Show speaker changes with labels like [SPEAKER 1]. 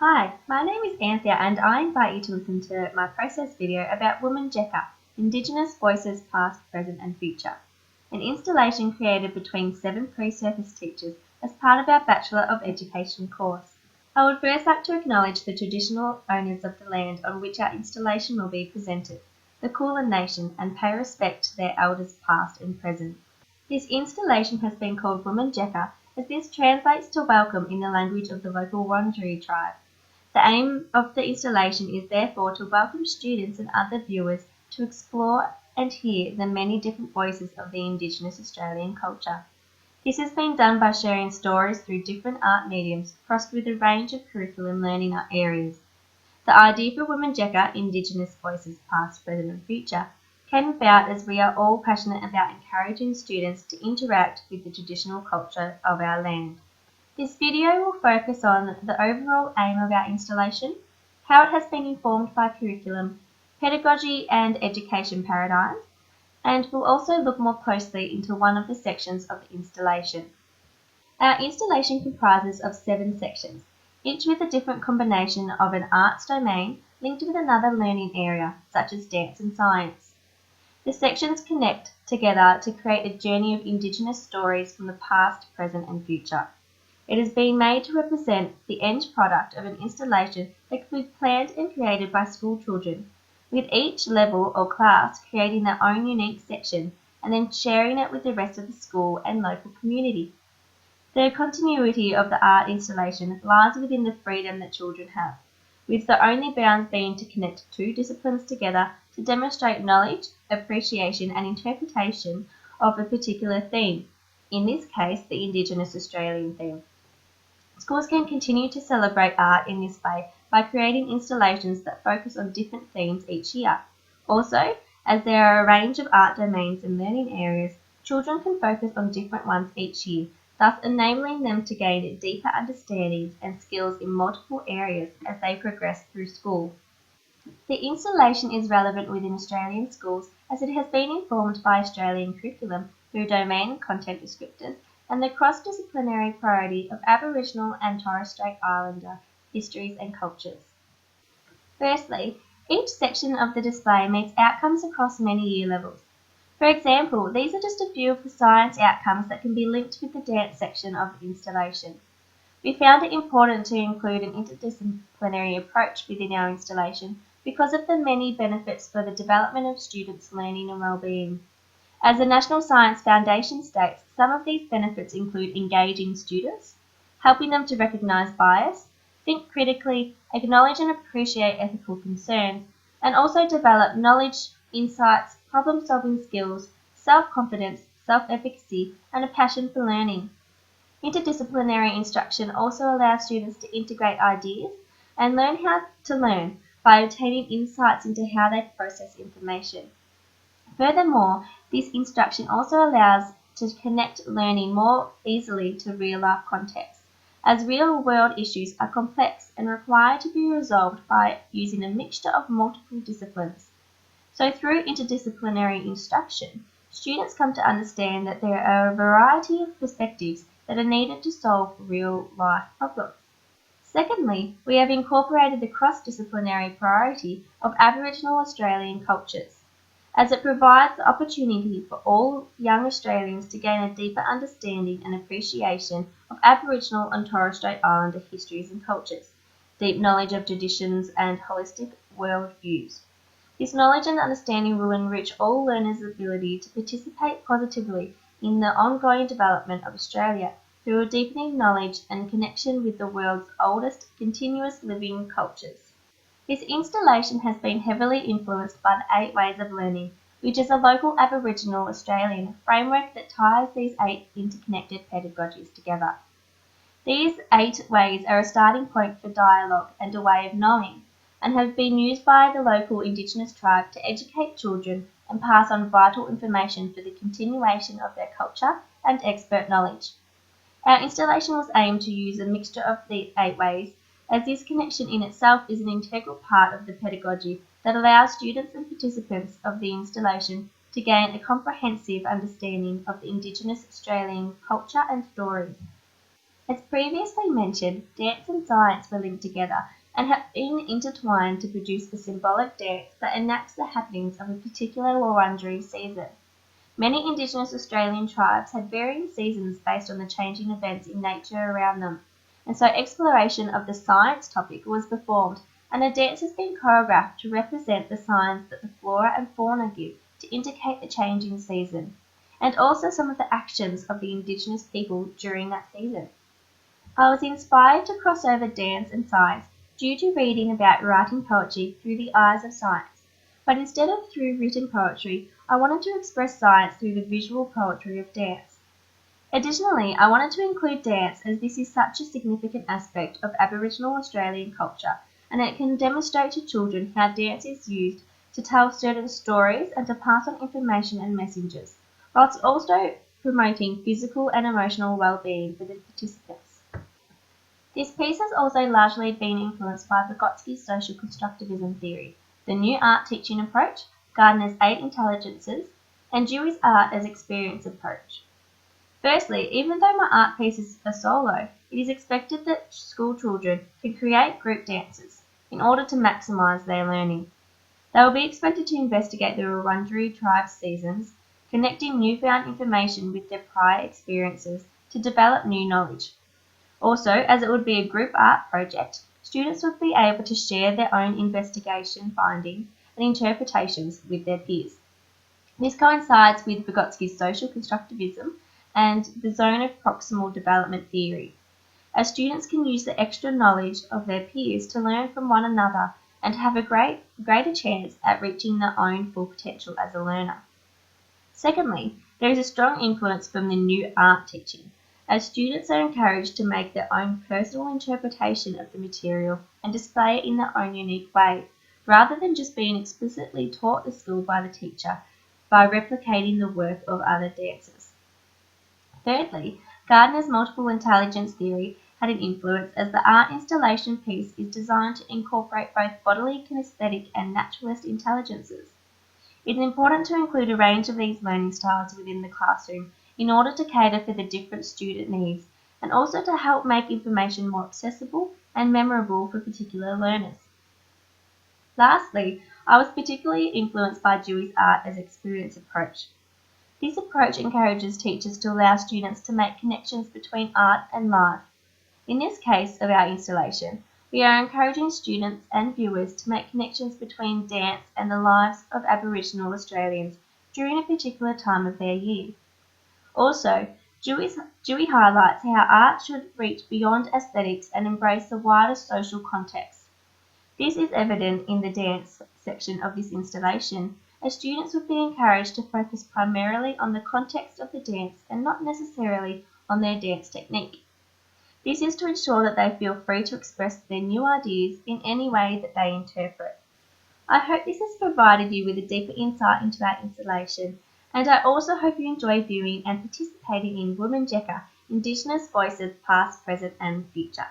[SPEAKER 1] Hi, my name is Anthea and I invite you to listen to my process video about Wominjeka, Indigenous Voices Past, Present and Future, an installation created between 7 pre-surface teachers as part of our Bachelor of Education course. I would first like to acknowledge the traditional owners of the land on which our installation will be presented, the Kulin Nation, and pay respect to their elders past and present. This installation has been called Wominjeka as this translates to welcome in the language of the local Wurundjeri tribe. The aim of the installation is therefore to welcome students and other viewers to explore and hear the many different voices of the Indigenous Australian culture. This has been done by sharing stories through different art mediums crossed with a range of curriculum learning areas. The idea for Wominjeka, Indigenous Voices Past, Present and Future, came about as we are all passionate about encouraging students to interact with the traditional culture of our land. This video will focus on the overall aim of our installation, how it has been informed by curriculum, pedagogy and education paradigms, and will also look more closely into one of the sections of the installation. Our installation comprises of 7 sections, each with a different combination of an arts domain linked with another learning area, such as dance and science. The sections connect together to create a journey of Indigenous stories from the past, present and future. It has been made to represent the end product of an installation that could be planned and created by school children, with each level or class creating their own unique section and then sharing it with the rest of the school and local community. The continuity of the art installation lies within the freedom that children have, with the only bounds being to connect 2 disciplines together to demonstrate knowledge, appreciation and interpretation of a particular theme, in this case the Indigenous Australian theme. Schools can continue to celebrate art in this way by creating installations that focus on different themes each year. Also, as there are a range of art domains and learning areas, children can focus on different ones each year, thus enabling them to gain deeper understandings and skills in multiple areas as they progress through school. The installation is relevant within Australian schools as it has been informed by Australian curriculum through domain and content descriptors and the cross-disciplinary priority of Aboriginal and Torres Strait Islander histories and cultures. Firstly, each section of the display meets outcomes across many year levels. For example, these are just a few of the science outcomes that can be linked with the dance section of the installation. We found it important to include an interdisciplinary approach within our installation because of the many benefits for the development of students' learning and well-being. As the National Science Foundation states, some of these benefits include engaging students, helping them to recognise bias, think critically, acknowledge and appreciate ethical concerns, and also develop knowledge, insights, problem-solving skills, self-confidence, self-efficacy, and a passion for learning. Interdisciplinary instruction also allows students to integrate ideas and learn how to learn by obtaining insights into how they process information. Furthermore, this instruction also allows to connect learning more easily to real-life contexts, as real-world issues are complex and require to be resolved by using a mixture of multiple disciplines. So through interdisciplinary instruction, students come to understand that there are a variety of perspectives that are needed to solve real-life problems. Secondly, we have incorporated the cross-disciplinary priority of Aboriginal Australian cultures, as it provides the opportunity for all young Australians to gain a deeper understanding and appreciation of Aboriginal and Torres Strait Islander histories and cultures, deep knowledge of traditions and holistic world views. This knowledge and understanding will enrich all learners' ability to participate positively in the ongoing development of Australia through a deepening knowledge and connection with the world's oldest continuous living cultures. This installation has been heavily influenced by the 8 Ways of Learning, which is a local Aboriginal Australian framework that ties these 8 interconnected pedagogies together. These 8 ways are a starting point for dialogue and a way of knowing, and have been used by the local Indigenous tribe to educate children and pass on vital information for the continuation of their culture and expert knowledge. Our installation was aimed to use a mixture of the 8 ways, as this connection in itself is an integral part of the pedagogy that allows students and participants of the installation to gain a comprehensive understanding of the Indigenous Australian culture and stories. As previously mentioned, dance and science were linked together and have been intertwined to produce a symbolic dance that enacts the happenings of a particular Wurundjeri season. Many Indigenous Australian tribes had varying seasons based on the changing events in nature around them, and so exploration of the science topic was performed, and a dance has been choreographed to represent the signs that the flora and fauna give to indicate the changing season, and also some of the actions of the Indigenous people during that season. I was inspired to cross over dance and science due to reading about writing poetry through the eyes of science, but instead of through written poetry, I wanted to express science through the visual poetry of dance. Additionally, I wanted to include dance as this is such a significant aspect of Aboriginal Australian culture, and it can demonstrate to children how dance is used to tell certain stories and to pass on information and messages, whilst also promoting physical and emotional well-being for the participants. This piece has also largely been influenced by Vygotsky's social constructivism theory, the new art teaching approach, Gardner's 8 intelligences, and Dewey's art as experience approach. Firstly, even though my art pieces are solo, it is expected that school children can create group dances in order to maximise their learning. They will be expected to investigate the Wurundjeri tribe's seasons, connecting newfound information with their prior experiences to develop new knowledge. Also, as it would be a group art project, students would be able to share their own investigation findings and interpretations with their peers. This coincides with Vygotsky's social constructivism and the zone of proximal development theory, as students can use the extra knowledge of their peers to learn from one another and have a greater chance at reaching their own full potential as a learner. Secondly, there is a strong influence from the new art teaching, as students are encouraged to make their own personal interpretation of the material and display it in their own unique way, rather than just being explicitly taught the skill by the teacher by replicating the work of other dancers. Thirdly, Gardner's multiple intelligence theory had an influence as the art installation piece is designed to incorporate both bodily, kinesthetic, and naturalist intelligences. It is important to include a range of these learning styles within the classroom in order to cater for the different student needs and also to help make information more accessible and memorable for particular learners. Lastly, I was particularly influenced by Dewey's art as experience approach. This approach encourages teachers to allow students to make connections between art and life. In this case of our installation, we are encouraging students and viewers to make connections between dance and the lives of Aboriginal Australians during a particular time of their year. Also, Dewey highlights how art should reach beyond aesthetics and embrace the wider social context. This is evident in the dance section of this installation, as students would be encouraged to focus primarily on the context of the dance and not necessarily on their dance technique. This is to ensure that they feel free to express their new ideas in any way that they interpret. I hope this has provided you with a deeper insight into our installation, and I also hope you enjoy viewing and participating in Wominjeka, Indigenous Voices Past, Present and Future.